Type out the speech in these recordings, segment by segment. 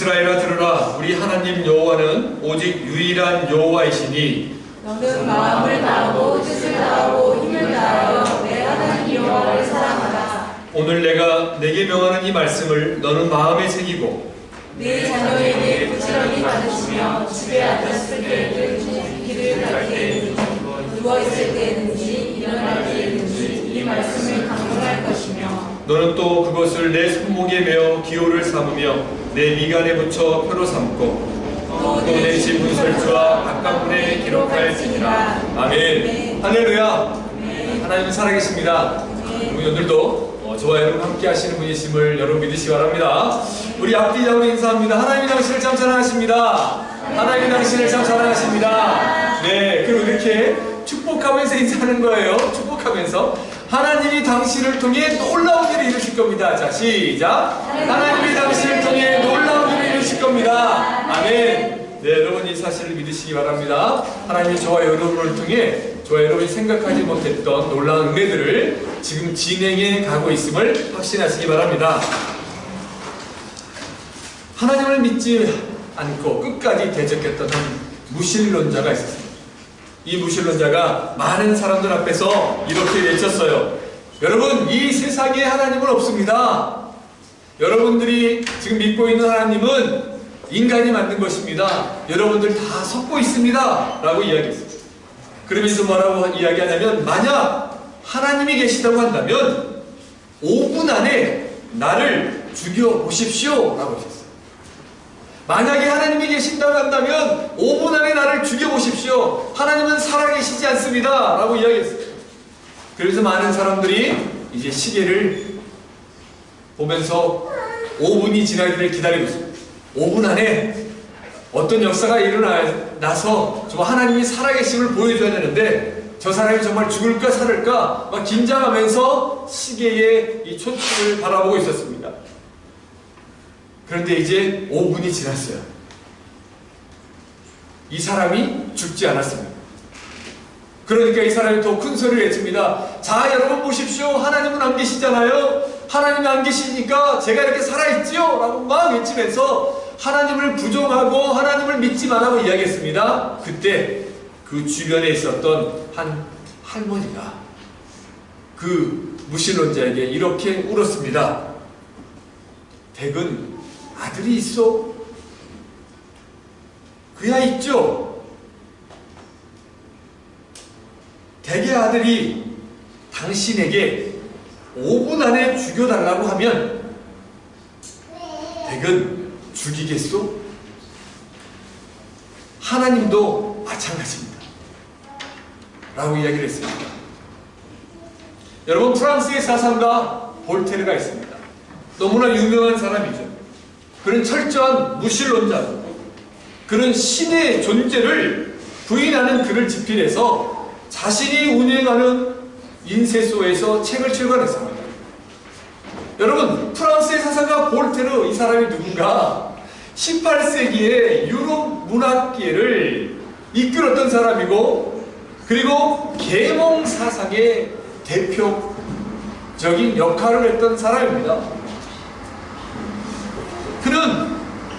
이스라엘아 들으라. 우리 하나님 여호와는 오직 유일한 여호와이시니 너는 마음을 다하고 뜻을 다하고 힘을 다하여 내 하나님 여호와를 사랑하라. 오늘 내가 내게 명하는 이 말씀을 너는 마음에 새기고 네 자녀에게 부지런히 가르치며 집에 앉았을 때에든지 길을 갈 때에든지 누워있을 때에든지 일어날 때에든지 이 말씀을 강론할 것이며 너는 또 그것을 내 손목에 메어 기호를 삼으며 내 미간에 붙여 표로 삼고 또 내 집 문설주와 바깥문에 기록할지니라. 아멘. 할렐루야. 하나님은 살아계십니다. 우리 오늘도 저와 여러분 함께 하시는 분이심을 여러분 믿으시기 바랍니다. 우리 앞뒤 잡으로 인사합니다. 하나님이 당신을 참 사랑하십니다. 하나님이 당신을 참 사랑하십니다. 네, 그리고 이렇게 축복하면서 인사하는 거예요. 축복하면서 하나님이 당신을 통해 놀라운 일을 이루실 겁니다. 자, 시작. 하나님이 당신을 통해 놀라운 일을 이루실 겁니다. 아멘. 네, 여러분 이 사실을 믿으시기 바랍니다. 하나님이 저와 여러분을 통해 저와 여러분이 생각하지 못했던 놀라운 은혜들을 지금 진행해 가고 있음을 확신하시기 바랍니다. 하나님을 믿지 않고 끝까지 대적했던 한 무신론자가 있었습니다. 이 무신론자가 많은 사람들 앞에서 이렇게 외쳤어요. 여러분, 이 세상에 하나님은 없습니다. 여러분들이 지금 믿고 있는 하나님은 인간이 만든 것입니다. 여러분들 다 섞고 있습니다. 라고 이야기했어요. 그러면서 뭐라고 이야기하냐면, 만약 하나님이 계시다고 한다면 5분 안에 나를 죽여보십시오 라고 하셨어요. 만약에 하나님이 계신다고 한다면 5분 안에 나를 죽여보십시오. 하나님은 살아계시지 않습니다 라고 이야기했어요. 그래서 많은 사람들이 이제 시계를 보면서 5분이 지나기를 기다리고 있습니다. 5분 안에 어떤 역사가 일어나서 정말 하나님이 살아계심을 보여줘야 되는데 저 사람이 정말 죽을까 살을까 막 긴장하면서 시계의 이 촌축을 바라보고 있었습니다. 그런데 이제 5분이 지났어요. 이 사람이 죽지 않았습니다. 그러니까 이 사람이 더 큰 소리를 외칩니다. 자, 여러분 보십시오. 하나님은 안 계시잖아요. 하나님이 안 계시니까 제가 이렇게 살아있지요 라고 막 외치면서 하나님을 부정하고 하나님을 믿지 말라고 이야기했습니다. 그때 그 주변에 있었던 한 할머니가 그 무신론자에게 이렇게 울었습니다. 댁은 아들이 있어? 그야 있죠. 댁의 아들이 당신에게 5분 안에 죽여달라고 하면 댁은 죽이겠소? 하나님도 마찬가지입니다. 라고 이야기를 했습니다. 여러분, 프랑스의 사상가 볼테르가 있습니다. 너무나 유명한 사람이죠. 그는 철저한 무신론자고 그는 신의 존재를 부인하는 글을 집필해서 자신이 운영하는 인쇄소에서 책을 출간했습니다. 여러분, 프랑스의 사상가 볼테르, 이 사람이 누군가 18세기에 유럽 문학계를 이끌었던 사람이고 그리고 계몽 사상의 대표적인 역할을 했던 사람입니다. 그는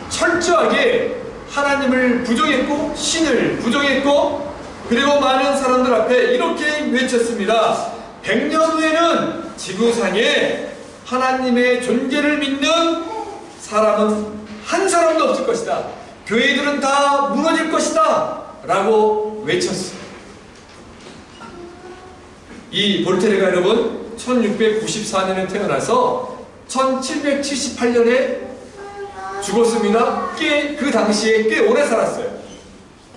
철저하게 하나님을 부정했고 신을 부정했고 그리고 많은 사람들 앞에 이렇게 외쳤습니다. 100년 후에는 지구상에 하나님의 존재를 믿는 사람은 한 사람도 없을 것이다. 교회들은 다 무너질 것이다 라고 외쳤어요. 이 볼테르가 여러분 1694년에 태어나서 1778년에 죽었습니다. 그 당시에 꽤 오래 살았어요.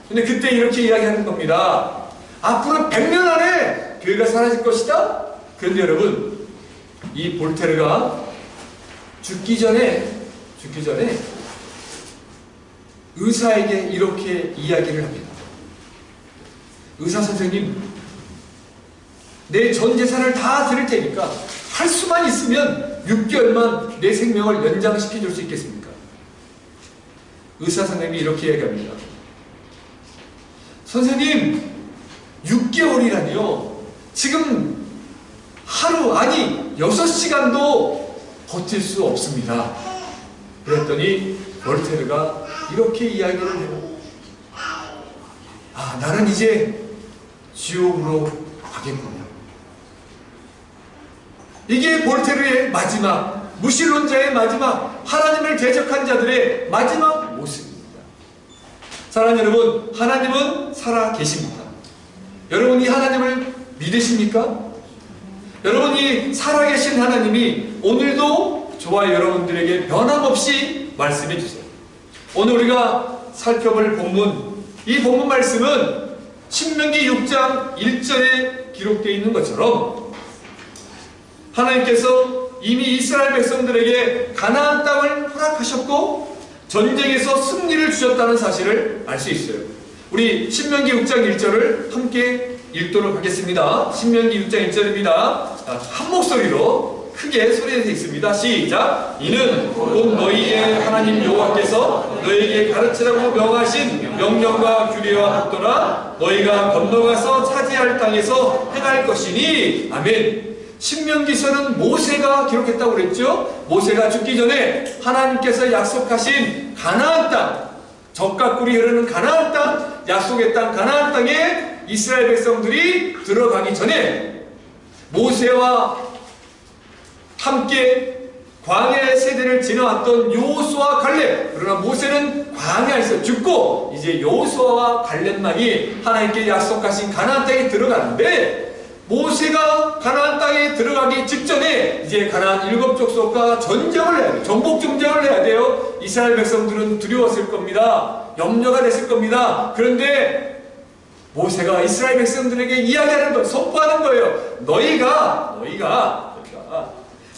근데 그때 이렇게 이야기하는 겁니다. 앞으로 100년 안에 교회가 사라질 것이다. 그런데 여러분, 이 볼테르가 죽기 전에 의사에게 이렇게 이야기를 합니다. 의사 선생님, 내 전 재산을 다 드릴 테니까 할 수만 있으면 6개월만 내 생명을 연장시켜 줄 수 있겠습니까? 의사 선생님이 이렇게 이야기합니다. 선생님, 6개월이라니요. 지금 하루, 아니 6시간도 버틸 수 없습니다. 그랬더니 볼테르가 이렇게 이야기를 해요. 아, 나는 이제 지옥으로 가겠구나. 이게 볼테르의 마지막, 무신론자의 마지막, 하나님을 대적한 자들의 마지막 모습입니다. 사랑하는 여러분, 하나님은 살아 계십니다. 여러분이 하나님을 믿으십니까? 여러분이 살아계신 하나님이 오늘도 저와 여러분들에게 변함없이 말씀해 주세요. 오늘 우리가 살펴볼 본문, 이 본문 말씀은 신명기 6장 1절에 기록되어 있는 것처럼 하나님께서 이미 이스라엘 백성들에게 가나안 땅을 허락하셨고 전쟁에서 승리를 주셨다는 사실을 알 수 있어요. 우리 신명기 6장 1절을 함께 읽도록 하겠습니다. 신명기 6장 1절입니다. 한 목소리로 크게 소리내서 읽습니다. 시작! 이는 곧 너희의 하나님 여호와께서 너희에게 가르치라고 명하신 명령과 규례와 법도라 너희가 건너가서 차지할 땅에서 행할 것이니. 아멘. 신명기서는 모세가 기록했다고 그랬죠. 모세가 죽기 전에 하나님께서 약속하신 가나안 땅, 젖과 꿀이 흐르는 가나안 땅, 약속의 땅 가나안 땅에 이스라엘 백성들이 들어가기 전에 모세와 함께 광야의 세대를 지나왔던 여호수아 갈렙, 그러나 모세는 광야에서 죽고 이제 여호수아와 갈렙만이 하나님께 약속하신 가나안 땅에 들어가는데, 모세가 가나안 땅에 들어가기 직전에 이제 가나안 7족속과 전쟁을 해야 돼요. 정복 전쟁을 해야 돼요. 이스라엘 백성들은 두려웠을 겁니다. 염려가 됐을 겁니다. 그런데 모세가 이스라엘 백성들에게 이야기하는 거, 선포하는 거예요. 너희가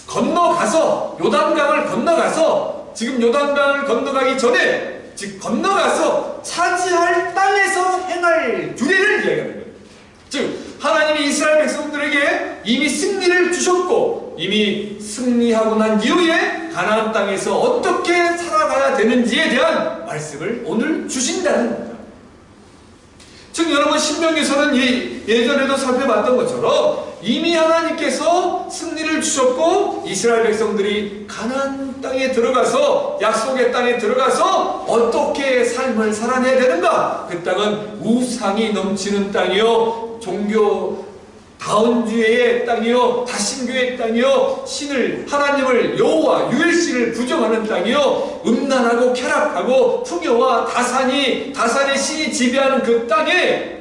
건너가서, 요단강을 건너가서, 지금 요단강을 건너가기 전에, 즉 건너가서 차지할 땅에서 행할 규례를 이야기하는 거예요. 즉 하나님이 이스라엘 백성들에게 이미 승리를 주셨고, 이미 승리하고 난 이후에 가나안 땅에서 어떻게 살아가야 되는지에 대한 말씀을 오늘 주신다는 겁니다. 즉 여러분, 신명기서는 예전에도 살펴봤던 것처럼 이미 하나님께서 승리를 주셨고 이스라엘 백성들이 가나안 땅에 들어가서, 약속의 땅에 들어가서 어떻게 삶을 살아내야 되는가. 그 땅은 우상이 넘치는 땅이요, 종교 다원주의의 땅이요, 다신교의 땅이요, 신을, 하나님을, 여호와 유일신을 부정하는 땅이요, 음란하고 쾌락하고 풍요와 다산의 신이 지배하는 그 땅에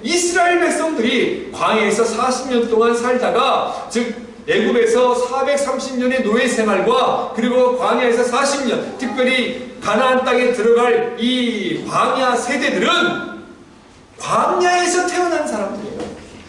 이스라엘 백성들이 광야에서 40년 동안 살다가, 즉 애굽에서 430년의 노예 생활과 그리고 광야에서 40년, 특별히 가나안 땅에 들어갈 이 광야 세대들은 광야에서 태어난 사람들이에요.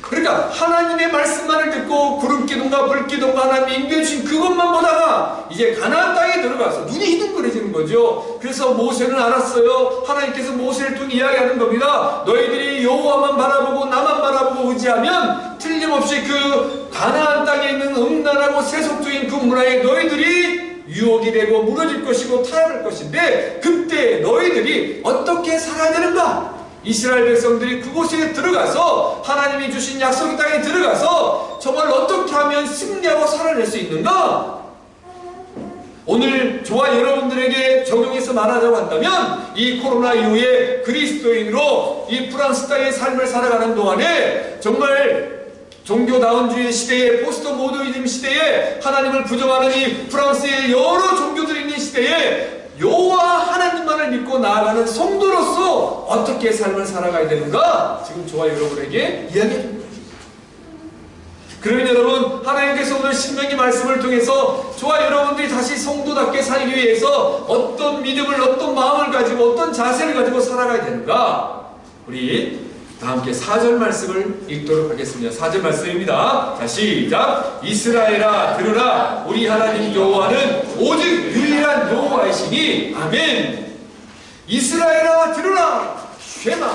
그러니까 하나님의 말씀만을 듣고 구름기둥과 불기둥과 하나님이 인도해주신 그것만 보다가 이제 가나안 땅에 들어가서 눈이 희둥거려지는 거죠. 그래서 모세는 알았어요. 하나님께서 모세를 통해 이야기하는 겁니다. 너희들이 여호와만 바라보고 나만 바라보고 의지하면 틀림없이 그 가나안 땅에 있는 음란하고 세속적인 그 문화에 너희들이 유혹이 되고 무너질 것이고 타협할 것인데, 그때 너희들이 어떻게 살아야 되는가? 이스라엘 백성들이 그곳에 들어가서 하나님이 주신 약속의 땅에 들어가서 정말 어떻게 하면 승리하고 살아낼 수 있는가? 오늘 저와 여러분들에게 적용해서 말하자고 한다면, 이 코로나 이후에 그리스도인으로 이 프랑스 땅의 삶을 살아가는 동안에 정말 종교다원주의 시대에, 포스트 모더니즘 시대에, 하나님을 부정하는 이 프랑스의 여러 종교들이 있는 시대에 여호와 하나님만을 믿고 나아가는 성도로서 어떻게 삶을 살아가야 되는가? 지금 저와 여러분에게 이야기합니다. 그러면 여러분, 하나님께서 오늘 신명기 말씀을 통해서 저와 여러분들이 다시 성도답게 살기 위해서 어떤 믿음을, 어떤 마음을 가지고, 어떤 자세를 가지고 살아가야 되는가? 우리 다 함께 4절 말씀을 읽도록 하겠습니다. 4절 말씀입니다. 자, 시작! 이스라엘아 들으라, 우리 하나님 여호와는 오직 유일한 여호와이시니. 아멘. 이스라엘아 들으라, 쉐마.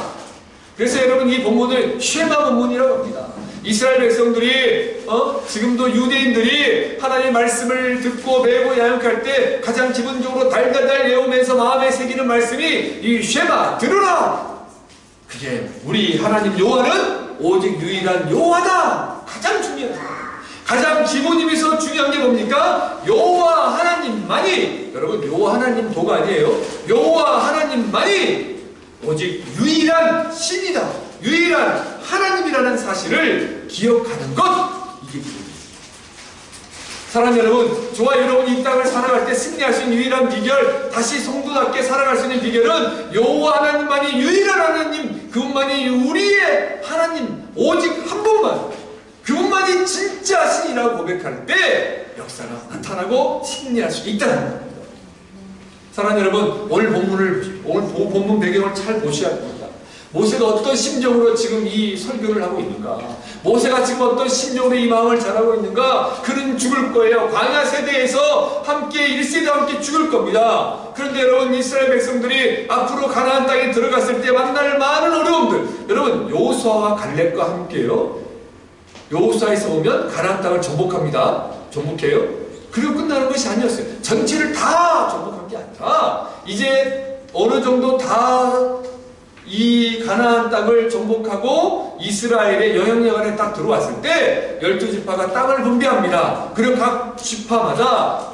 그래서 여러분, 이 본문을 쉐마 본문이라고 합니다. 이스라엘 백성들이 지금도 유대인들이 하나님의 말씀을 듣고 배우고 야용할 때 가장 기본적으로 달달달 외우면서 마음에 새기는 말씀이 이 쉐마, 들으라. 그게 우리 하나님 여호와는 오직 유일한 여호와다. 가장 중요해요. 가장 기본임에서 중요한 게 뭡니까? 여호와 하나님만이, 여러분 여호와 하나님 도가 아니에요. 여호와 하나님만이 오직 유일한 신이다, 유일한 하나님이라는 사실을 기억하는 것, 이게 기본입니다. 사랑하는 여러분, 저와 여러분이 이 땅을 살아갈 때 승리할 수 있는 유일한 비결, 다시 성도답게 살아갈 수 있는 비결은 여호와 하나님만이 유일한 하나님, 그분만이 우리의 하나님, 오직 한 분만, 그분만이 진짜 신이라고 고백할 때 역사가 나타나고 승리할 수 있다는 겁니다. 사랑하는 여러분, 오늘 본문 배경을 잘 보셔야 합니다. 모세가 어떤 심정으로 지금 이 설교를 하고 있는가? 모세가 지금 어떤 심정으로 이 마음을 잘하고 있는가? 그는 죽을 거예요. 광야 세대에서 함께 1세대와 함께 죽을 겁니다. 그런데 여러분, 이스라엘 백성들이 앞으로 가나안 땅에 들어갔을 때 만날 많은 어려움들, 여러분 여호수아와 갈렙과 함께요, 여호수아에서 보면 가나안 땅을 정복합니다. 정복해요. 그리고 끝나는 것이 아니었어요. 전체를 다 정복한 게 아니라 이제 어느 정도 다 이 가나안 땅을 정복하고 이스라엘의 영향력 안에 딱 들어왔을 때 12지파가 땅을 분배합니다. 그리고 각 지파마다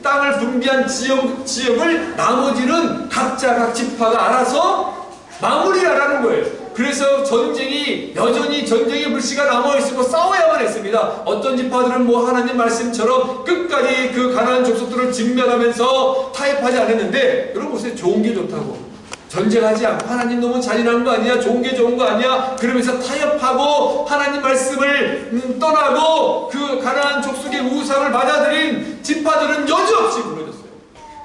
땅을 분배한 지역을 나머지는 각자 각 지파가 알아서 마무리하라는 거예요. 그래서 전쟁이 여전히 전쟁의 불씨가 남아있고 싸워야만 했습니다. 어떤 지파들은 뭐 하나님 말씀처럼 끝까지 그 가나안 족속들을 직면하면서 타협하지 않았는데, 여러분 보세요. 좋은 게 좋다고 전쟁하지 않고 하나님 너무 잔인한 거 아니야? 좋은 게 좋은 거 아니야? 그러면서 타협하고 하나님 말씀을 떠나고 그 가나안 족속의 우상을 받아들인 지파들은 여지없이 무너졌어요.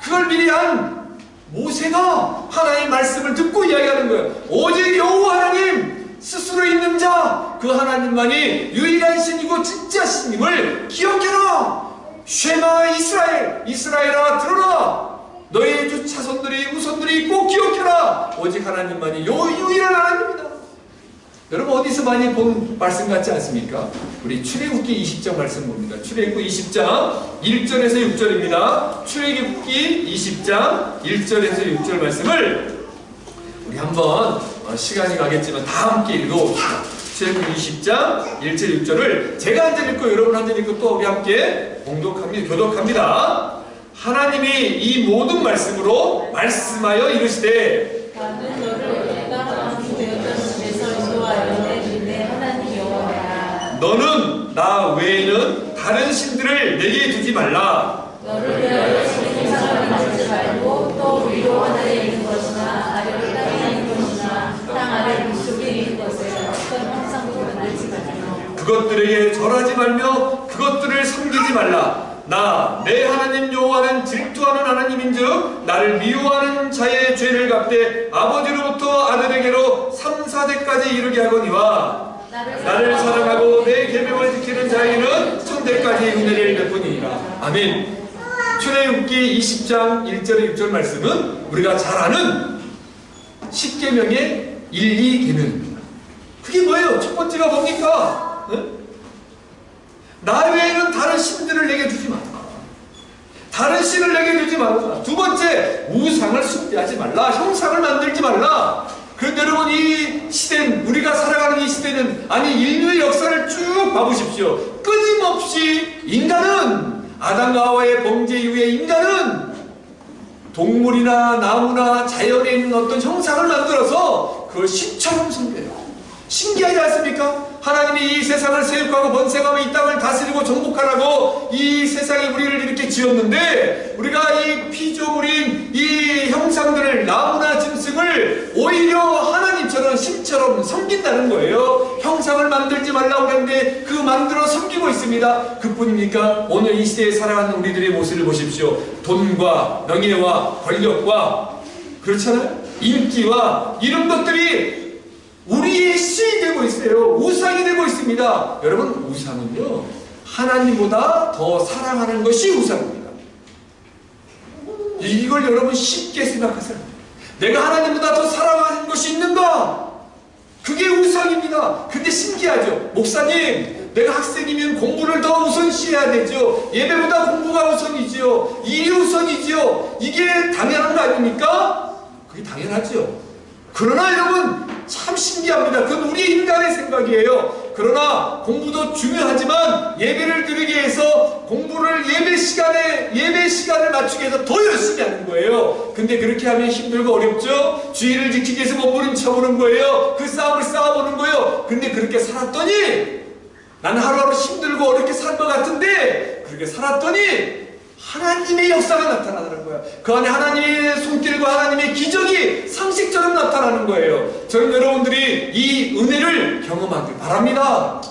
그걸 미리 한 모세가 하나님의 말씀을 듣고 이야기하는 거예요. 오직 여호와 하나님 스스로 있는 자, 그 하나님만이 유일한 신이고 진짜 신임을 기억해라. 쉐마 이스라엘, 이스라엘아 들어라. 너의 주 자손들이 후손들이 꼭 기억해라. 오직 하나님만이 유일한 하나님이다. 여러분 어디서 많이 본 말씀 같지 않습니까? 우리 출애굽기 20장 말씀 봅니다. 출애굽기 20장 1절에서 6절입니다. 출애굽기 20장 1절에서 6절 말씀을 우리 한번 시간이 가겠지만 다 함께 읽어봅시다. 출애굽기 20장 1절 6절을 제가 한 절 읽고 여러분 한 절 읽고 또 우리 함께 교독합니다. 하나님이 이 모든 말씀으로 말씀하여 이르시되 나는 너를 땅 되었던 집에서 인도하여 내 하나님 여호와라. 너는 나 외에는 다른 신들을 내게 두지 말라. 너를 위하여 신상을 만들지 말고 또 위로 하늘에 있는 것이나 아래로 땅에 있는 것이나 땅 아래 물속에 있는 것을 어떤 형상도 만들지 말며 그것들에게 절하지 말며 그것들을 섬기지 말라. 나 내 하나님 여호와는 질투하는 하나님인즉 나를 미워하는 자의 죄를 갚되 아버지로부터 아들에게로 3, 4대까지 이르게 하거니와 나를 사랑하고 내 계명을 지키는 자에게는 천대까지 은혜를 베푸니라. 아멘. 출애굽기 20장 1절 6절 말씀은 우리가 잘 아는 10계명의 1, 2계명입니다. 그게 뭐예요? 첫 번째가 뭡니까? 나 외에는 다른 신들을 내게 두지 마라. 다른 신을 내게 두지 말라. 두 번째, 우상을 숭배하지 말라. 형상을 만들지 말라. 그런데 여러분 이 시대는, 우리가 살아가는 이 시대는, 아니 인류의 역사를 쭉 봐보십시오. 끊임없이 인간은, 아담과 하와의 범죄 이후에 인간은 동물이나 나무나 자연에 있는 어떤 형상을 만들어서 그걸 신처럼 숭배해요. 신기하지 않습니까? 하나님이 이 세상을 세육하고 번성하며 이 땅을 다스리고 정복하라고 이 세상에 우리를 이렇게 지었는데, 우리가 이 피조물인 이 형상들을, 나무나 짐승을 오히려 하나님처럼 신처럼 섬긴다는 거예요. 형상을 만들지 말라고 그랬는데 그 만들어 섬기고 있습니다. 그뿐입니까? 오늘 이 시대에 살아가는 우리들의 모습을 보십시오. 돈과 명예와 권력과, 그렇잖아요? 인기와 이런 것들이 우리의 신이 되고 있어요. 우상이 되고 있습니다. 여러분 우상은요, 하나님보다 더 사랑하는 것이 우상입니다. 이걸 여러분 쉽게 생각하세요. 내가 하나님보다 더 사랑하는 것이 있는가? 그게 우상입니다. 근데 신기하죠. 목사님, 내가 학생이면 공부를 더 우선시해야 되죠. 예배보다 공부가 우선이지요. 일이 우선이지요. 이게 당연한 거 아닙니까? 그게 당연하죠. 그러나 여러분 참 신기합니다. 그건 우리 인간의 생각이에요. 그러나 공부도 중요하지만 예배를 드리기 위해서 공부를 예배 시간을 맞추기 위해서 더 열심히 하는 거예요. 근데 그렇게 하면 힘들고 어렵죠. 주의를 지키기 위해서 몸부림쳐보는 거예요. 그 싸움을 싸워보는 거예요. 근데 그렇게 살았더니 나는 하루하루 힘들고 어렵게 산 것 같은데 그렇게 살았더니 하나님의 역사가 나타나는 거야. 그 안에 하나님의 손길과 하나님의 기적이 상식처럼 나타나는 거예요. 저는 여러분들이 이 은혜를 경험하길 바랍니다.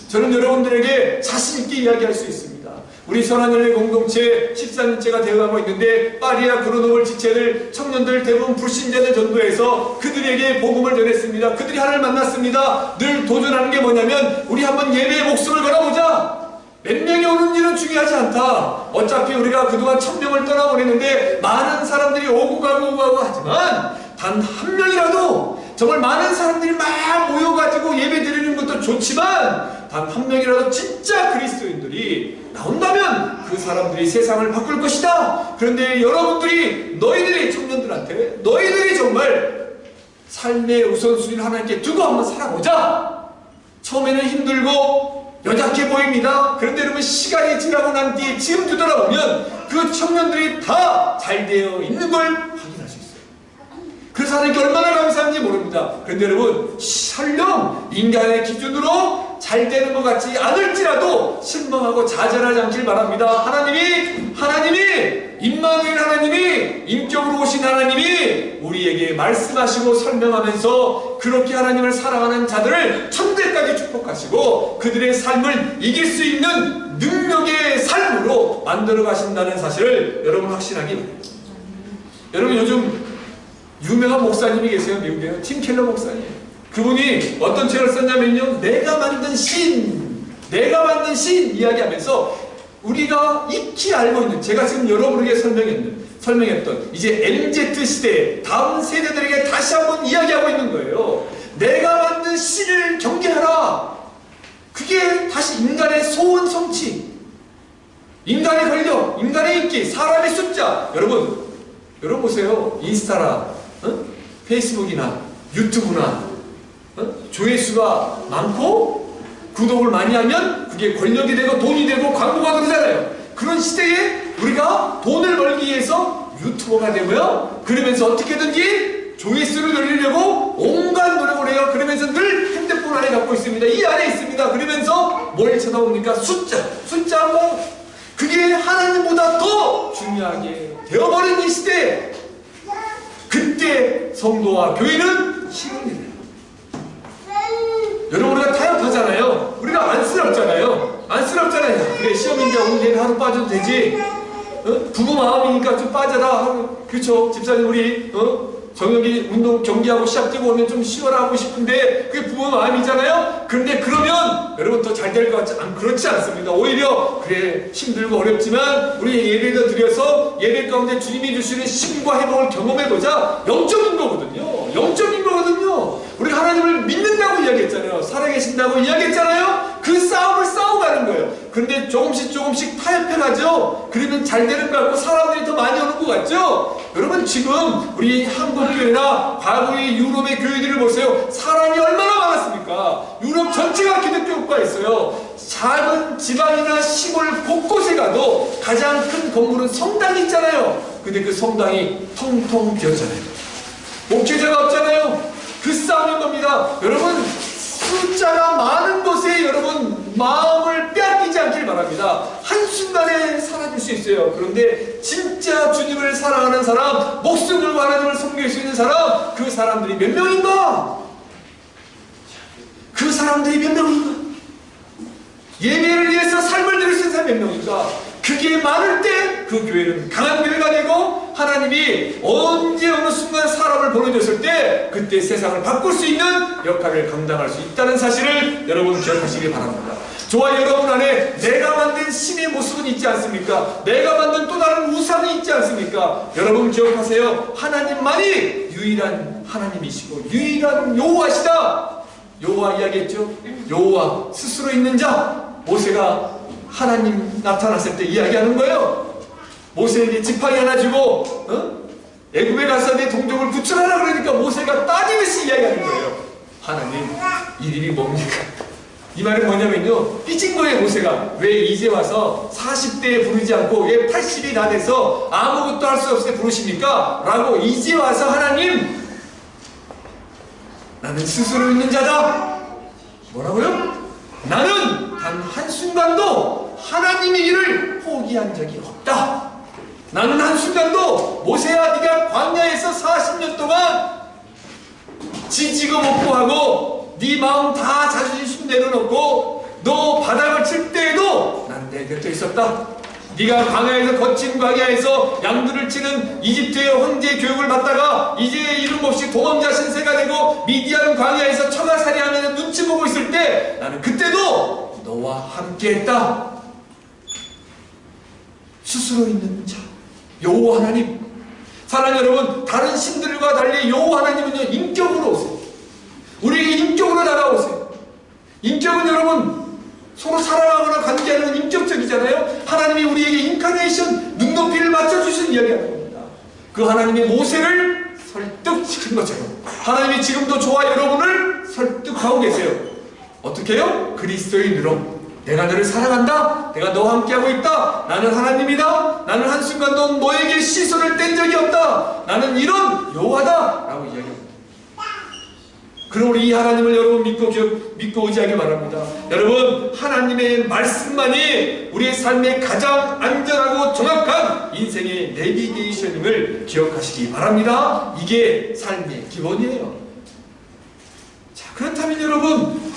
저는 여러분들에게 자신있게 이야기할 수 있습니다. 우리 선한열매 공동체 14년째가 되어가고 있는데 파리와 그로노블 지체들 청년들 대부분 불신자들 전도해서 그들에게 복음을 전했습니다. 그들이 하나님을 만났습니다. 늘 도전하는 게 뭐냐면 우리 한번 예배의 목숨을 걸어보자. 몇 명이 오는지는 중요하지 않다. 어차피 우리가 그동안 1000명을 떠나보냈는데 많은 사람들이 오고 가고 하지만 단 한 명이라도 정말 많은 사람들이 막 모여가지고 예배 드리는 것도 좋지만 단 한 명이라도 진짜 그리스도인들이 나온다면 그 사람들이 세상을 바꿀 것이다. 그런데 여러분들이 너희들이 청년들한테 너희들이 정말 삶의 우선순위를 하나님께 두고 한번 살아보자. 처음에는 힘들고 연약해 보입니다. 그런데 여러분 시간이 지나고 난 뒤에 지금 뒤돌아보면 그 청년들이 다 잘 되어 있는 걸 확인할 수 있어요. 그래서 하나님께 얼마나 감사한지 모릅니다. 그런데 여러분 설령 인간의 기준으로 잘 되는 것 같지 않을지라도 실망하고 좌절하지 않길 바랍니다. 하나님이 임마누엘 하나님이 인격으로 오신 하나님이 우리에게 말씀하시고 설명하면서 그렇게 하나님을 사랑하는 자들을 천대까지 축복하시고 그들의 삶을 이길 수 있는 능력의 삶으로 만들어 가신다는 사실을 여러분 확신하기 바랍니다. 여러분 요즘 유명한 목사님이 계세요. 미국에 팀 켈러 목사님. 그분이 어떤 책을 썼냐면요, 내가 만든 신 이야기하면서 우리가 익히 알고 있는, 제가 지금 여러분에게 설명했던 이제 MZ 시대 다음 세대들에게 다시 한번 이야기하고 있는 거예요. 내가 만든 신을 경계하라. 그게 다시 인간의 소원 성취, 인간의 권력, 인간의 인기, 사람의 숫자. 여러분 보세요. 인스타나 페이스북이나 유튜브나 조회수가 많고 구독을 많이 하면 그게 권력이 되고 돈이 되고 광고가 들어오잖아요. 그런 시대에 우리가 돈을 벌기 위해서 유튜버가 되고요, 그러면서 어떻게든지 조회수를 늘리려고 온갖 노력을 해요. 그러면서 늘 핸드폰 안에 갖고 있습니다. 이 안에 있습니다. 그러면서 뭘 쳐다봅니까? 숫자 뭐 그게 하나님보다 더 중요하게 되어버린 이 시대에 그때 성도와 교회는 희망이 돼요. 여러분 우리가 타협하잖아요. 우리가 안쓰럽잖아요. 그래 시험인데 오늘 내일 하루 빠져도 되지. 부부 마음이니까 좀 빠져라. 그렇죠. 집사님 우리 정혁이 운동 경기하고 시합되고 오면 좀 쉬어라 하고 싶은데 그게 부모 마음이잖아요. 그런데 그러면 여러분 더 잘 될 것 같지 그렇지 않습니다. 오히려 그래 힘들고 어렵지만 우리 예배도 드려서 예배 가운데 주님이 주시는 힘과 회복을 경험해보자. 영적인 거거든요. 우리 하나님을 믿는다고 이야기했잖아요. 살아계신다고 이야기했잖아요. 그 싸움을 싸워가는 거예요. 그런데 조금씩 타협해가죠. 그러면 잘 되는 것 같고 사람들이 더 많이 오는 것 같죠. 여러분 지금 우리 한국교회나 과거의 유럽의 교회들을 보세요. 사람이 얼마나 많았습니까? 유럽 전체가 기독교국가 있어요. 작은 지방이나 시골 곳곳에 가도 가장 큰 건물은 성당이 있잖아요. 근데 그 성당이 텅텅 비었잖아요. 목회자가 없잖아요. 그 싸움인 겁니다. 여러분 숫자가 많은 곳에 여러분 마음을 빼앗기지 않길 바랍니다. 한순간에 사라질 수 있어요. 그런데 진짜 주님을 사랑하는 사람, 목숨을 걸고 하나님을 섬길 수 있는 사람, 그 사람들이 몇 명인가? 예배를 위해서 삶을 드릴 수 있는 사람이 몇 명인가? 그게 많을 때 그 교회는 강한 교회가 되고 하나님이 언제 어느 순간 사람을 보내줬을 때 그때 세상을 바꿀 수 있는 역할을 감당할 수 있다는 사실을 여러분 기억하시기 바랍니다. 저와 여러분 안에 내가 만든 신의 모습은 있지 않습니까? 내가 만든 또 다른 우상이 있지 않습니까? 여러분 기억하세요. 하나님만이 유일한 하나님이시고 유일한 여호와시다. 여호와 이야기했죠. 여호와 스스로 있는 자. 모세가 하나님 나타났을 때 이야기하는 거예요. 모세에게 지팡이 하나 주고 애굽에 가서 내 동족을 구출하라 그러니까 모세가 따지듯이 이야기하는 거예요. 하나님 이 일이 뭡니까? 이 말은 뭐냐면요, 삐진 거예요. 모세가 왜 이제 와서 40대에 부르지 않고 왜 80이 다 돼서 아무것도 할 수 없을 때 부르십니까? 라고 이제 와서 하나님, 나는 스스로 있는 자다. 뭐라고요? 나는 단 한순간도 하나님의 일을 포기한 적이 없다. 나는 한순간도 모세야, 네가 광야에서 40년 동안 지지고 목고하고 네 마음 다 자존심 내려놓고 너 바닥을 칠 때에도 나는 내 곁에 있었다. 네가 광야에서 거친 광야에서 양들을 치는 이집트의 황제 교육을 받다가 이제 이름 없이 도망자 신세가 되고 미디안 광야에서 처가살이하면서 눈치 보고 있을 때 나는 그때도 너와 함께했다. 스스로 있는 자 여호와 하나님. 사랑하는 여러분, 다른 신들과 달리 여호와 하나님은요, 인격으로 오세요. 우리에게 인격으로 다가오세요. 인격은 여러분 서로 사랑하거나 관계하는 건 인격적이잖아요. 하나님이 우리에게 인카네이션, 눈높이를 맞춰주신 이야기하는 겁니다. 그 하나님이 모세를 설득시킨 것처럼 하나님이 지금도 저와 여러분을 설득하고 계세요. 어떻게 해요? 그리스도인으로 내가 너를 사랑한다. 내가 너와 함께하고 있다. 나는 하나님이다. 나는 한순간도 너에게 시선을 뗀 적이 없다. 나는 이런 여호와다 라고 이야기합니다. 그럼 우리 이 하나님을 여러분 믿고 의지하기 바랍니다. 여러분, 하나님의 말씀만이 우리의 삶의 가장 안전하고 정확한 인생의 내비게이션임을 기억하시기 바랍니다. 이게 삶의 기본이에요. 자, 그렇다면 여러분,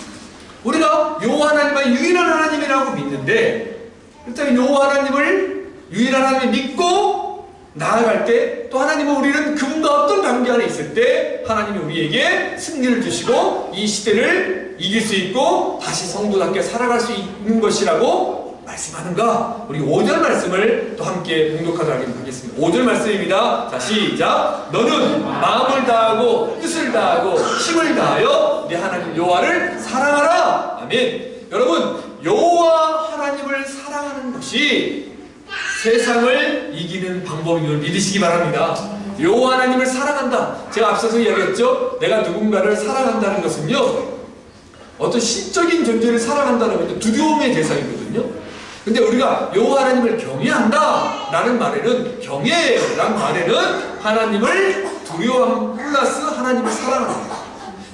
우리가 여호와 하나님만 유일한 하나님이라고 믿는데, 그렇다면 여호와 하나님을 유일한 하나님을 믿고 나아갈 때 또 하나님은 우리는 그분과 어떤 관계 안에 있을 때 하나님이 우리에게 승리를 주시고 이 시대를 이길 수 있고 다시 성도답게 살아갈 수 있는 것이라고 말씀하는가? 우리 5절 말씀을 또 함께 봉독하도록 하겠습니다. 5절 말씀입니다. 자, 시작. 너는 마음을 다하고 뜻을 다하고 힘을 다하여 네 하나님 여호와를 사랑하라. 아멘. 여러분, 여호와 하나님을 사랑하는 것이 세상을 이기는 방법인 걸 믿으시기 바랍니다. 여호와 하나님을 사랑한다. 제가 앞서서 이야기했죠. 내가 누군가를 사랑한다는 것은요, 어떤 신적인 존재를 사랑한다는 것은 두려움의 대상이거든요. 근데 우리가 여호와 하나님을 경외한다 라는 말에는, 경외라는 말에는 하나님을 두려움 플러스 하나님을 사랑한다.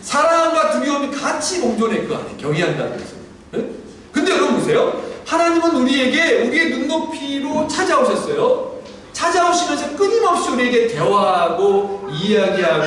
사랑과 두려움이 같이 공존해 그 안에 경외한다는 것은. 네? 근데 여러분 보세요. 하나님은 우리에게 우리의 눈높이로 찾아오셨어요. 찾아오시면서 끊임없이 우리에게 대화하고 이야기하고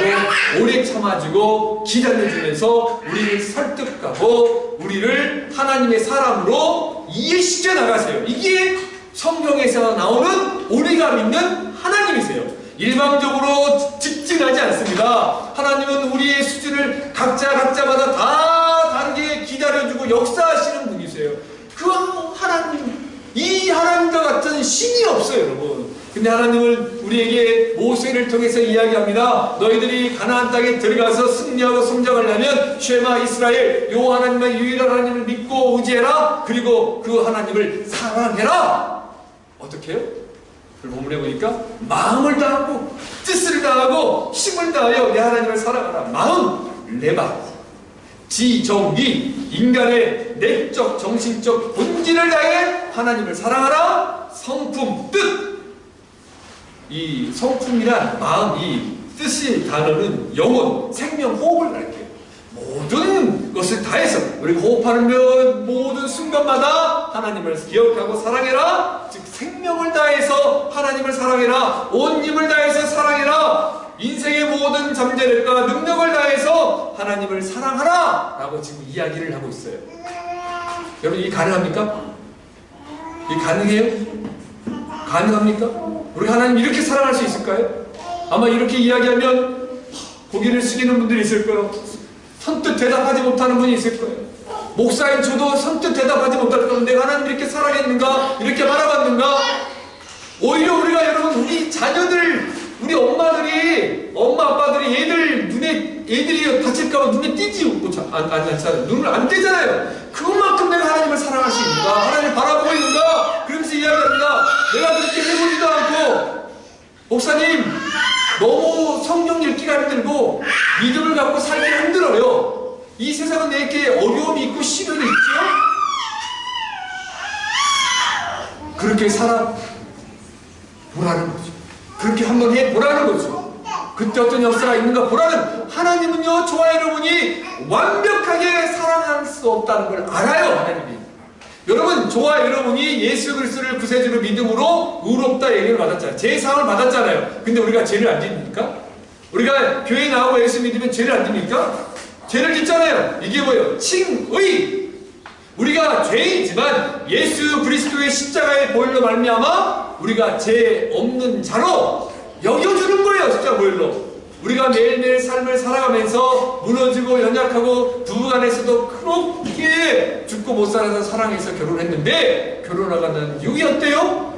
오래 참아주고 기다려주면서 우리를 설득하고 우리를 하나님의 사람으로 이해시켜 나가세요. 이게 성경에서 나오는 우리가 믿는 하나님이세요. 일방적으로 직진하지 않습니다. 하나님은 우리의 수준을 각자마다 다 다르게 기다려주고 역사하시는 분이세요. 그 하나님, 이 하나님과 같은 신이 없어요, 여러분. 근데 하나님은 우리에게 모세를 통해서 이야기합니다. 너희들이 가나안 땅에 들어가서 승리하고 성장하려면 쉐마 이스라엘, 여호와 하나님만 유일한 하나님을 믿고 의지해라. 그리고 그 하나님을 사랑해라. 어떻게 해요? 그 본문에 보니까 마음을 다하고 뜻을 다하고 힘을 다하여 내 하나님을 사랑하라. 마음, 레바, 지정기, 인간의 내적 정신적 본질을 다해 하나님을 사랑하라. 성품, 뜻. 이 성품이란 마음, 이 뜻의 단어는 영혼, 생명, 호흡을 가리켜요. 모든 것을 다해서 우리가 호흡하는 모든 순간마다 하나님을 기억하고 사랑해라. 즉 생명을 다해서 하나님을 사랑해라. 온 힘을 다해서 사랑해라. 인생의 모든 잠재력과 능력을 다해서 하나님을 사랑하라 라고 지금 이야기를 하고 있어요. 여러분, 이게 가능합니까? 이게 가능해요? 가능합니까? 우리 하나님 이렇게 사랑할 수 있을까요? 아마 이렇게 이야기하면 고개를 숙이는 분들이 있을 거예요. 선뜻 대답하지 못하는 분이 있을 거예요. 목사인 저도 선뜻 대답하지 못할 거예요. 내가 하나님 이렇게 사랑했는가? 이렇게 바라봤는가? 오히려 우리가 여러분, 우리 자녀들, 우리 엄마 아빠들이 애들이 다칠까봐 눈에 띄지 눈을 안 떼잖아요. 그만큼 내가 하나님을 사랑할 수 있는가? 하나님을 바라보고 있는가? 그러면서 이야기합니다. 내가 그렇게 해보지도 않고, 목사님 너무 성경 읽기가 힘들고 믿음을 갖고 살기가 힘들어요. 이 세상은 내게 어려움이 있고 시련이 있지. 그렇게 살아보라는 거죠. 그렇게 한번 해보라는 거죠. 그때 어떤 역사가 있는가 보라는. 하나님은요, 저와 여러분이 완벽하게 사랑할 수 없다는 걸 알아요. 하나님이. 여러분, 저와 여러분이 예수 그리스도를 구세주로 믿음으로 의롭다 얘기를 받았잖아요. 제사함을 받았잖아요. 근데 우리가 죄를 안 짓습니까? 우리가 교회 나오고 예수 믿으면 죄를 안 짓습니까? 죄를 짓잖아요. 이게 뭐예요? 칭의. 우리가 죄이지만 예수 그리스도의 십자가의 보혈로 말미암아 우리가 죄 없는 자로 여겨주는 거예요. 십자가 보혈로. 우리가 매일매일 삶을 살아가면서 무너지고 연약하고 부부간에서도 그렇게 죽고 못 살아서 사랑해서 결혼했는데 결혼하가는 이유가 어때요?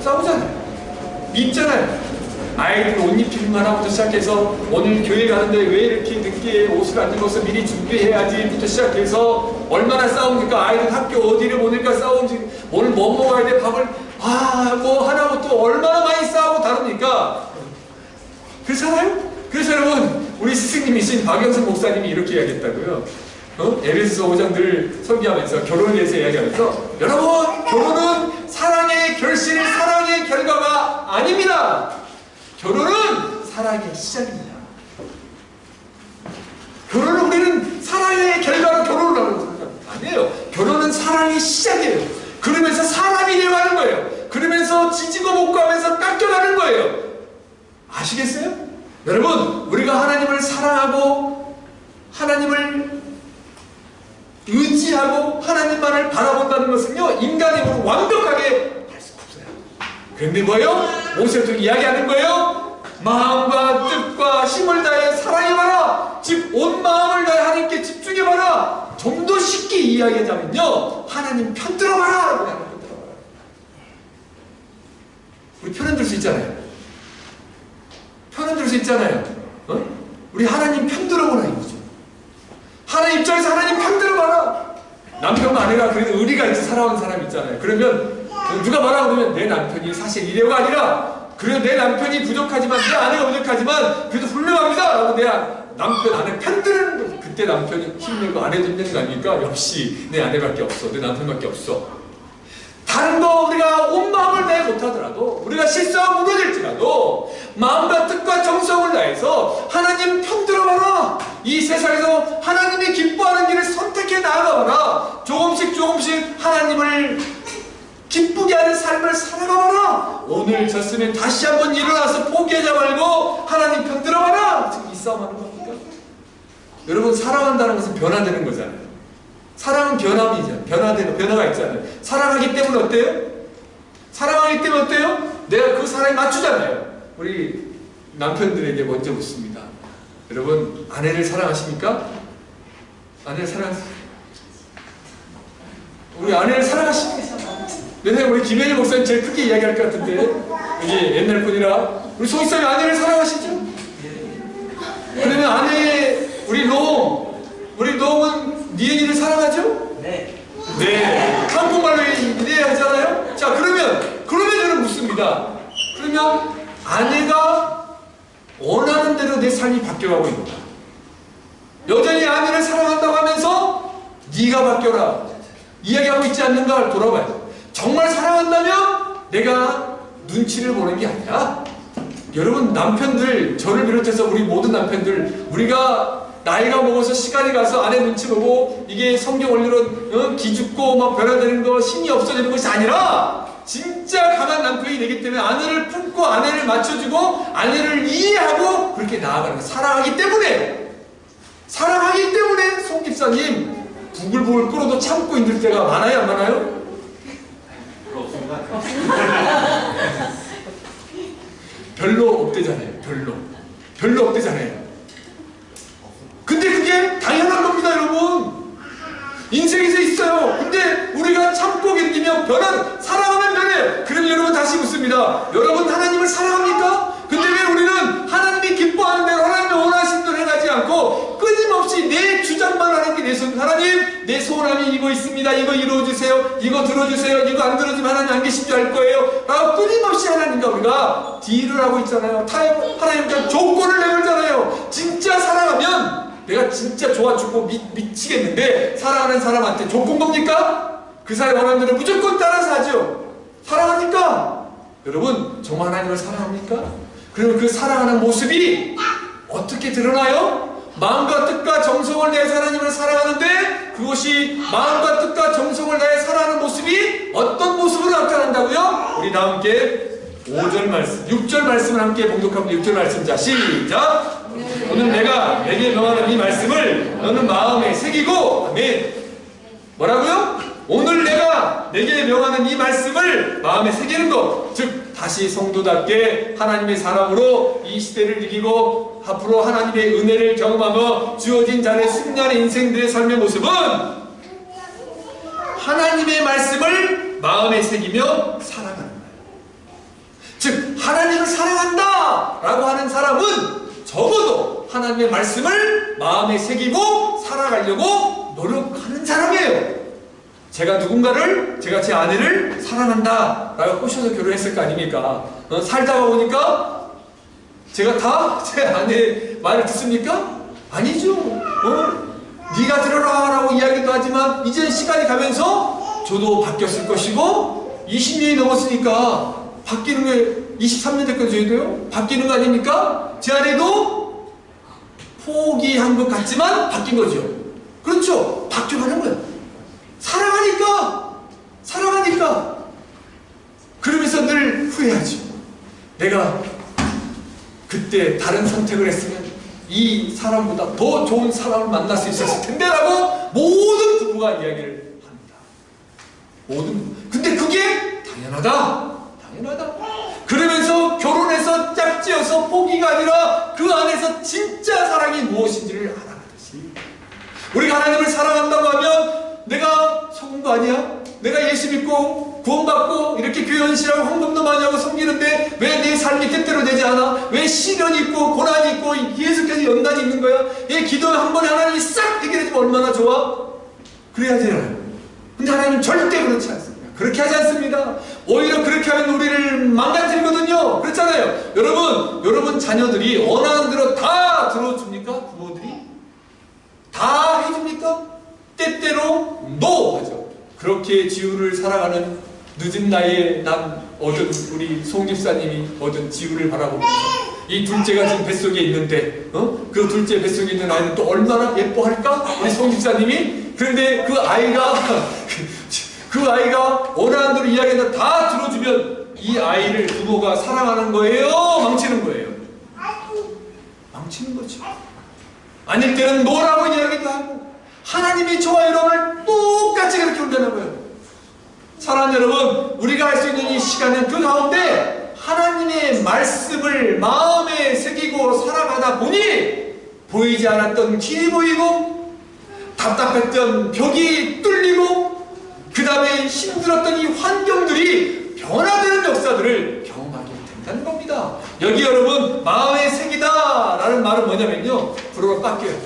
싸우잖아요. 믿잖아요. 아이들 옷 입히는 거부터 시작해서 오늘 교회 가는데 왜 이렇게 늦게 옷을 안 입어서 미리 준비해야지부터 시작해서 얼마나 싸웁니까? 아이들 학교 어디를 보낼까 싸우지. 오늘 뭐 먹어야 돼? 밥을 뭐 하나고 또 얼마나 많이 싸우고 다릅니까? 그렇잖아요? 그래서 여러분, 우리 스승님이신 박영선 목사님이 이렇게 이야기했다고요. 에베소서 5장들 설교하면서 결혼에 대해서 이야기하면서 여러분, 결혼은 사랑의 결실, 사랑의 결과가 아닙니다. 결혼은 사랑의 시작입니다. 결혼은 우리는 사랑의 결과로 결혼을 하는 거 아니에요. 결혼은 사랑의 시작이에요. 그러면서 사람이 되어가는 거예요. 그러면서 지지고 볶고 하면서 깎여가는 거예요. 아시겠어요? 여러분, 우리가 하나님을 사랑하고 하나님을 의지하고 하나님만을 바라본다는 것은요, 인간의 힘으로 완벽하게 할 수 없어요. 그런데 뭐예요? 모세도 이야기하는 거예요. 마음과 뜻과 힘을 다해 사랑해봐라. 즉 온 마음을 다해 하나님께 집중해봐라. 좀 더 쉽게 이야기하자면요, 하나님 편들어봐라. 우리 편은 들 수 있잖아요. 편은 들 수 있잖아요. 우리 하나님 편들어보라 이거죠. 하나님 입장에서 하나님 편들어봐라. 남편과 아내가 그래도 의리가 있어 살아온 사람 있잖아요. 그러면 누가 뭐라고 그러면 내 남편이 사실 이래가 아니라 그래도 내 남편이 부족하지만 내 아내가 부족하지만 그래도 훌륭합니다 라고 내 남편 아내 편드는 거죠. 그때 남편이 힘내고 아내도 힘내는 거 아닙니까? 역시 내 아내밖에 없어. 내 남편밖에 없어. 다른 거 우리가 온 마음을 다해 못하더라도 우리가 실수하고 무너질지라도 마음과 뜻과 정성을 다해서 하나님 편들어봐라. 이 세상에서 하나님이 기뻐하는 길을 선택해 나아가봐라. 조금씩 하나님을 기쁘게 하는 삶을 살아가봐라. 오늘 졌으면 다시 한번 일어나서 포기하지 말고 하나님 편들어봐라. 지금 이 싸움하는 겁니까? 여러분, 사랑한다는 것은 변화되는 거잖아요. 사랑은 변함이죠. 변화가 있잖아요. 사랑하기 때문에 어때요? 사랑하기 때문에 어때요? 내가 그 사랑에 맞추잖아요. 우리 남편들에게 먼저 묻습니다. 여러분, 아내를 사랑하십니까? 아내를 사랑하십니까? 우리 아내를 사랑하십니까? 왜냐면 우리 김현희 목사님 제일 크게 이야기할 것 같은데, 여기 옛날 분이라 우리 송이사님 아내를 사랑하시죠? 그러면 아내, 우리 롱은 니은이를 사랑하죠? 네. 한국말로 이해하잖아요? 자, 그러면 저는 묻습니다. 그러면 아내가 원하는 대로 내 삶이 바뀌어가고 있는가? 여전히 아내를 사랑한다고 하면서 네가 바뀌어라 이야기하고 있지 않는가를 돌아봐요. 정말 사랑한다면 내가 눈치를 보는 게 아니라, 여러분 남편들, 저를 비롯해서 우리 모든 남편들, 우리가 나이가 먹어서 시간이 가서 아내 눈치 보고 이게 성경 원리로 기죽고 막 변화되는 거, 힘이 없어지는 것이 아니라 진짜 강한 남편이 되기 때문에 아내를 품고 아내를 맞춰주고 아내를 이해하고 그렇게 나아가는 거예요. 사랑하기 때문에 송 집사님 부글부글 끓어도 참고 있는 때가 많아요, 안 많아요? 별로 없대잖아요. 별로 없대잖아요. 근데 그게 당연한 겁니다, 여러분. 인생에서 있어요. 근데 우리가 참고 견디면 사랑하면 변해요. 그럼 여러분 다시 묻습니다. 여러분 하나님을 사랑합니까? 근데 왜 우리는 하나님이 기뻐하는 대로 하나님이 원하시는 대로 해가지 않고 끊임없이 내 주장만 하는 게 내 손. 하나님, 내 소원함이 이거 있습니다. 이거 이루어주세요. 이거 들어주세요. 이거 안 들어주면 하나님 안 계신 줄 알 거예요. 라고 끊임없이 하나님과 우리가 딜을 하고 있잖아요. 하나님과 조건을 내걸잖아요. 진짜 사랑하면 내가 진짜 좋아 죽고 미치겠는데 사랑하는 사람한테 조건 겁니까? 그 사람이 원하는 대로 무조건 따라서 하죠. 사랑합니까? 여러분 정말 하나님을 사랑합니까? 그러면 그 사랑하는 모습이 어떻게 드러나요? 마음과 뜻과 정성을 다해서 하나님을 사랑하는데 그것이 마음과 뜻과 정성을 다해 사랑하는 모습이 어떤 모습으로 나타난다고요? 우리 다 함께 5절 말씀, 6절 말씀을 함께 봉독합니다. 6절 말씀. 자, 시작! 오늘 내가 내게 명하는 이 말씀을 너는 마음에 새기고, 아멘. 뭐라고요? 오늘 내가 내게 명하는 이 말씀을 마음에 새기는 것. 즉, 다시 성도답게 하나님의 사랑으로 이 시대를 이기고 앞으로 하나님의 은혜를 경험하며 주어진 자의 승리하는 인생들의 삶의 모습은 하나님의 말씀을 마음에 새기며 살아가는 거예요. 즉 하나님을 사랑한다 라고 하는 사람은 적어도 하나님의 말씀을 마음에 새기고 살아가려고 노력하는 사람이에요. 제가 누군가를, 제가 제 아내를 사랑한다 라고 꼬셔서 결혼했을 거 아닙니까? 살다가 보니까 제가 다 제 아내 말을 듣습니까? 아니죠. 네가 들어라 라고 이야기도 하지만 이제 시간이 가면서 저도 바뀌었을 것이고 20년이 넘었으니까 바뀌는 게 23년 됐거든요. 저희도요. 바뀌는 거 아닙니까? 제 아내도 포기한 것 같지만 바뀐 거죠. 그렇죠. 바뀌어가는 거예요. 사랑하니까 그러면서 늘 후회하죠. 내가 그때 다른 선택을 했으면 이 사람보다 더 좋은 사람을 만날 수 있었을 텐데 라고 모든 부부가 이야기를 합니다. 근데 그게 당연하다. 그러면서 결혼해서 짝지어서 포기가 아니라 그 안에서 진짜 사랑이 무엇인지를 알아가듯이 우리가 하나님을 사랑한다고 하면 내가 성도 아니야? 내가 예수 믿고 구원받고 이렇게 교회 헌신하고 헌금도 많이 하고 섬기는데 왜 내 삶이 뜻대로 되지 않아? 왜 시련이 있고 고난이 있고 계속해서 연단이 있는 거야? 이 기도 한 번에 하나님이 싹 해결해주면 얼마나 좋아? 그래야 되나요? 근데 하나님은 절대 그렇지 않습니다. 그렇게 하지 않습니다. 오히려 그렇게 하면 우리를 망가뜨리거든요. 그렇잖아요. 여러분 자녀들이 원하는 대로 다 들어줍니까? 부모들이? 다 해줍니까? 때때로 NO 하죠. 그렇게 지우를 살아가는 늦은 나이에 얻은 우리 송 집사님이 얻은 지우를 바라보면서 이 둘째가 지금 뱃속에 있는데 그 둘째 뱃속에 있는 아이는 또 얼마나 예뻐할까? 우리 송 집사님이. 그런데 그 아이가 원하는 대로 이야기를 다 들어주면 이 아이를 부모가 사랑하는 거예요? 망치는 거예요? 망치는 거죠. 아닐 때는 노라고 이야기도 하고 하나님이 저와 여러분을 똑같이 그렇게 훈련하는 거예요. 사랑하는 여러분, 우리가 할 수 있는 이 시간은 그 가운데 하나님의 말씀을 마음에 새기고 살아가다 보니 보이지 않았던 길이 보이고 답답했던 벽이 뚫리고 그 다음에 힘들었던 이 환경들이 변화되는 역사들을 경험하게 된다는 겁니다. 여기 여러분 마음에 새기다 라는 말은 뭐냐면요, 불어로 바뀌어요.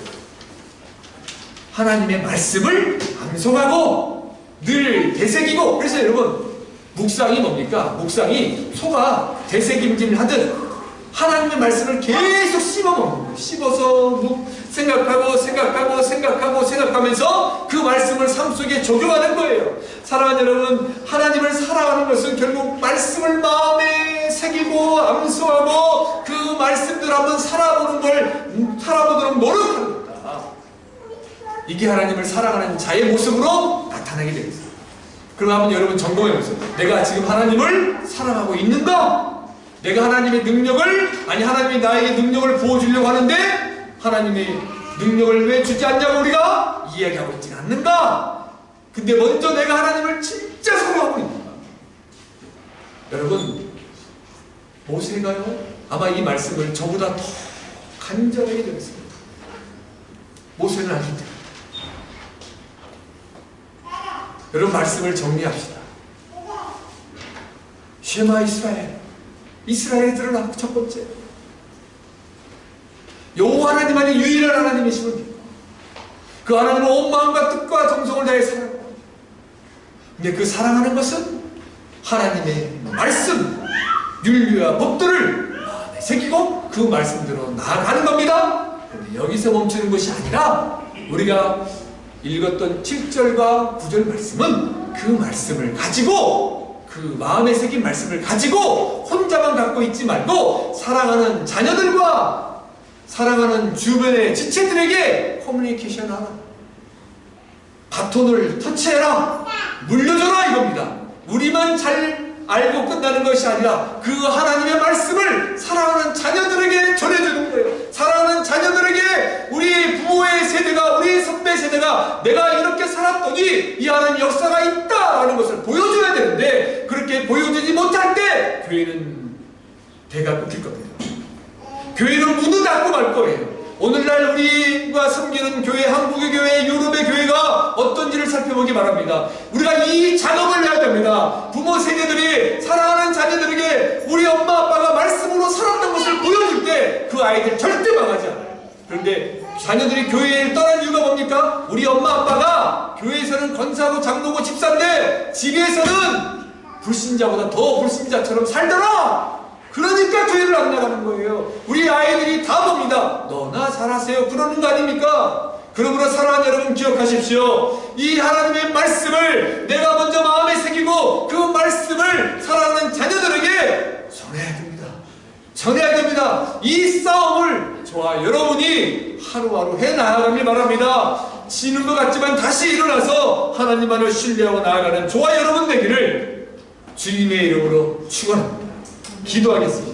하나님의 말씀을 암송하고 늘 되새기고. 그래서 여러분 묵상이 뭡니까? 묵상이 소가 되새김질 하듯 하나님의 말씀을 계속 씹어먹는 거예요. 씹어서 생각하면서 그 말씀을 삶 속에 적용하는 거예요. 사랑하는 여러분, 하나님을 사랑하는 것은 결국 말씀을 마음에 새기고 암송하고 그 말씀들 한번 살아보도록 노력하는 겁니다. 이게 하나님을 사랑하는 자의 모습으로 나타나게 되겠습니다. 그러면 여러분 점검해보세요. 내가 지금 하나님을 사랑하고 있는가? 내가 하나님의 능력을, 하나님이 나에게 능력을 부어주려고 하는데 하나님의 능력을 왜 주지 않냐고 우리가 이야기하고 있지 않는가? 근데 먼저 내가 하나님을 진짜 사랑하고 있는가? 여러분, 모세가요 아마 이 말씀을 저보다 더 간절하게 들었습니다. 모세는 아닐 때. 여러분, 말씀을 정리합시다. 쉐마 이스라엘이 드러나. 첫 번째, 여호와 하나님만이 유일한 하나님이심을 믿고 그 하나님을 온 마음과 뜻과 정성을 다해 사랑하고, 근데 그 사랑하는 것은 하나님의 말씀, 윤리와 법들을 마음에 새기고 그 말씀대로 나아가는 겁니다. 그런데 여기서 멈추는 것이 아니라 우리가 읽었던 7절과 9절 말씀은 그 말씀을 가지고 그 마음에 새긴 말씀을 가지고 혼자만 갖고 있지 말고 사랑하는 자녀들과 사랑하는 주변의 지체들에게 커뮤니케이션하라. 바톤을 터치해라. 물려줘라 이겁니다. 우리만 잘 알고 끝나는 것이 아니라 그 하나님의 말씀을 사랑하는 자녀들에게 전해주는 거예요. 사랑하는 자녀들에게 우리 부모의 세대가, 우리 선배 세대가 내가 이렇게 살았더니 이 하나님의 역사가 있다라는 것을 보여줘야 되는데, 그렇게 보여주지 못할 때 교회는 대가 끊길 겁니다. 교회는 문을 닫고 말 거예요. 오늘날 우리가 섬기는 교회, 한국의 교회, 유럽의 교회가 어떤지를 살펴보기 바랍니다. 우리가 이 작업을 해야 됩니다. 부모 세대들이 사랑하는 자녀들에게 우리 엄마 아빠가 말씀으로 살았던 것을 보여줄 때 그 아이들 절대 망하지 않아요. 그런데 자녀들이 교회를 떠난 이유가 뭡니까? 우리 엄마 아빠가 교회에서는 권사고 장로고 집사인데 집에서는 불신자보다 더 불신자처럼 살더라. 그러니까 교회를 안 나가는 거예요. 우리 아이들이 다 봅니다. 너나 잘하세요. 그러는 거 아닙니까? 그러므로 사랑하는 여러분 기억하십시오. 이 하나님의 말씀을 내가 먼저 마음에 새기고 그 말씀을 사랑하는 자녀들에게 전해야 됩니다. 전해야 됩니다. 이 싸움을 저와 여러분이 하루하루 해나가길 바랍니다. 지는 것 같지만 다시 일어나서 하나님만을 신뢰하고 나아가는 저와 여러분 되기를 주님의 이름으로 축원합니다. 기도하겠습니다.